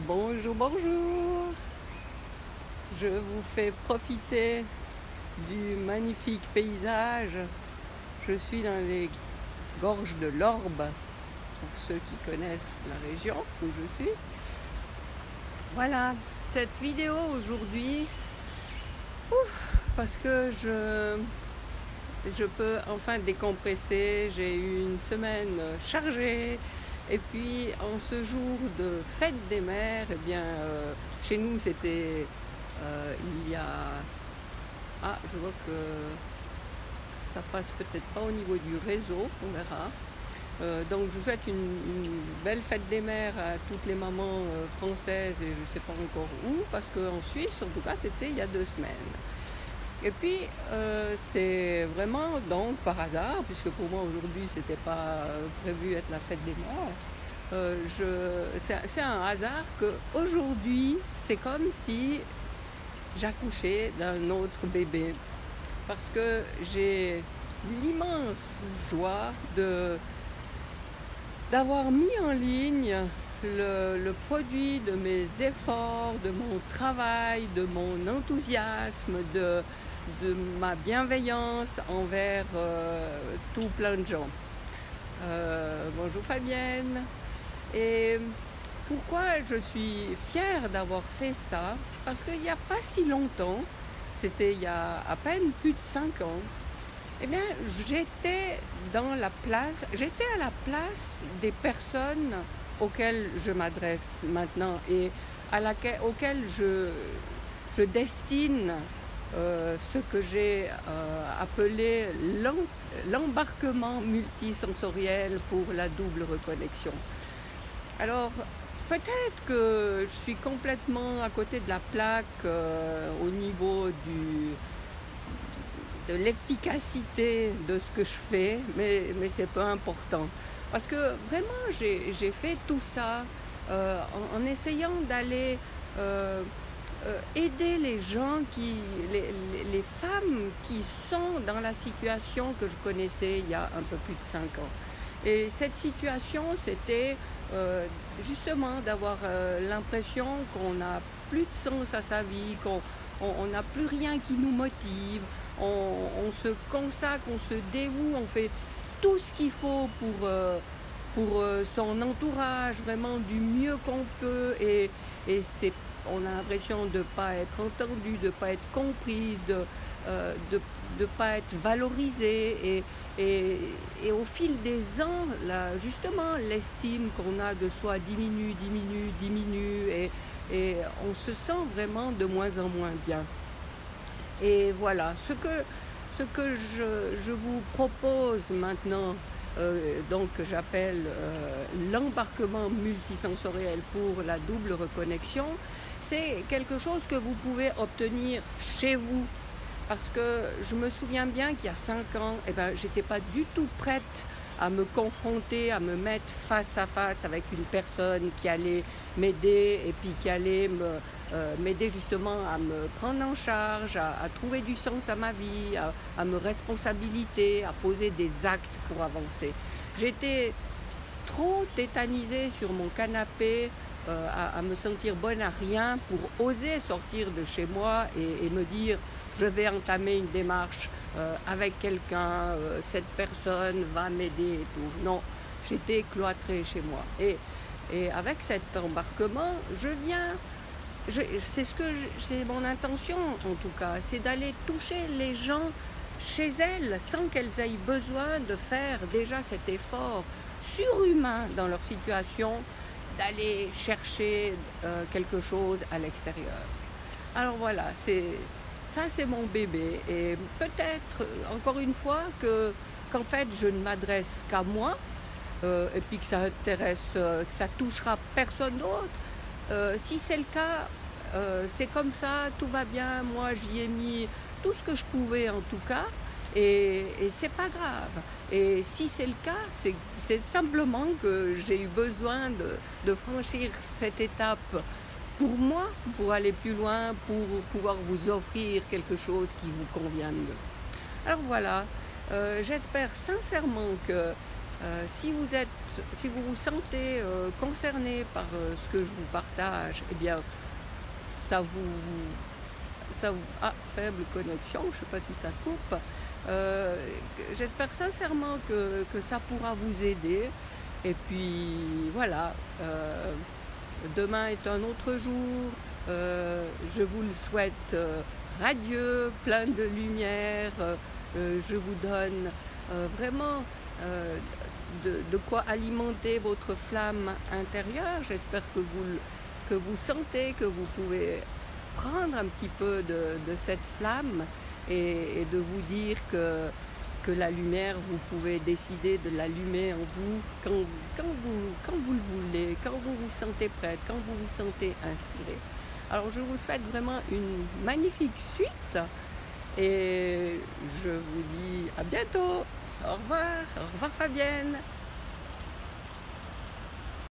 Bonjour, bonjour. Je vous fais profiter du magnifique paysage. Je suis dans les gorges de l'Orbe, pour ceux qui connaissent la région où je suis. Voilà, cette vidéo aujourd'hui, parce que je peux enfin décompresser. J'ai eu une semaine chargée. Et puis, en ce jour de fête des mères, eh bien, chez nous, c'était il y a... Ah, je vois que ça passe peut-être pas au niveau du réseau, on verra. Donc, je souhaite une belle fête des mères à toutes les mamans françaises et je ne sais pas encore où, parce qu'en Suisse, en tout cas, c'était il y a 2 semaines. Et puis, c'est vraiment donc par hasard, puisque pour moi aujourd'hui c'était pas prévu être la fête des mères, c'est un hasard qu'aujourd'hui c'est comme si j'accouchais d'un autre bébé. Parce que j'ai l'immense joie d'avoir mis en ligne le produit de mes efforts, de mon travail, de mon enthousiasme, de ma bienveillance envers tout plein de gens. Bonjour Fabienne. Et pourquoi je suis fière d'avoir fait ça? Parce qu'il n'y a pas si longtemps, c'était il y a à peine plus de 5 ans, eh bien j'étais à la place des personnes auxquelles je m'adresse maintenant et auxquelles je destine ce que j'ai appelé l'embarquement multisensoriel pour la double reconnexion. Alors, peut-être que je suis complètement à côté de la plaque au niveau de l'efficacité de ce que je fais, mais c'est peu important. Parce que vraiment, j'ai fait tout ça en essayant d'aller aider les gens, les femmes qui sont dans la situation que je connaissais il y a un peu plus de 5 ans. Et cette situation, c'était justement d'avoir l'impression qu'on n'a plus de sens à sa vie, qu'on n'a plus rien qui nous motive, on se consacre, on se dévoue, on fait tout ce qu'il faut pour son entourage, vraiment du mieux qu'on peut, et on a l'impression de ne pas être entendu, de ne pas être comprise, de ne pas être valorisé. Et au fil des ans, là, justement, l'estime qu'on a de soi diminue, et on se sent vraiment de moins en moins bien. Et voilà, ce que je vous propose maintenant, donc que j'appelle l'embarquement multisensoriel pour la double reconnexion, c'est quelque chose que vous pouvez obtenir chez vous. Parce que je me souviens bien qu'il y a 5 ans, j'étais pas du tout prête à me confronter, à me mettre face à face avec une personne qui allait m'aider et puis qui allait m'aider justement à me prendre en charge, à trouver du sens à ma vie, à me responsabiliser, à poser des actes pour avancer. J'étais trop tétanisée sur mon canapé à me sentir bonne à rien pour oser sortir de chez moi et me dire je vais entamer une démarche avec quelqu'un, cette personne va m'aider et tout. Non, j'étais cloîtrée chez moi. Et avec cet embarquement, c'est mon intention en tout cas, c'est d'aller toucher les gens chez elles sans qu'elles aient besoin de faire déjà cet effort surhumain dans leur situation, d'aller chercher quelque chose à l'extérieur. Alors voilà, ça c'est mon bébé, et peut-être encore une fois qu'en fait je ne m'adresse qu'à moi, et puis que ça touchera personne d'autre. Si c'est le cas, c'est comme ça, tout va bien, moi j'y ai mis tout ce que je pouvais en tout cas, et c'est pas grave. Et si c'est le cas, c'est simplement que j'ai eu besoin de franchir cette étape pour moi, pour aller plus loin, pour pouvoir vous offrir quelque chose qui vous convienne. Alors voilà, j'espère sincèrement que si vous vous sentez concerné par ce que je vous partage, eh bien, ça vous, faible connexion, je ne sais pas si ça coupe. Euh, J'espère sincèrement que ça pourra vous aider. Et puis voilà, demain est un autre jour. Je vous le souhaite radieux, plein de lumière. Je vous donne vraiment de quoi alimenter votre flamme intérieure. J'espère que vous sentez que vous pouvez prendre un petit peu de cette flamme et de vous dire que la lumière, vous pouvez décider de l'allumer en vous quand vous le voulez, quand vous vous sentez prête, quand vous vous sentez inspiré. Alors je vous souhaite vraiment une magnifique suite et je vous dis à bientôt. Au revoir Fabienne.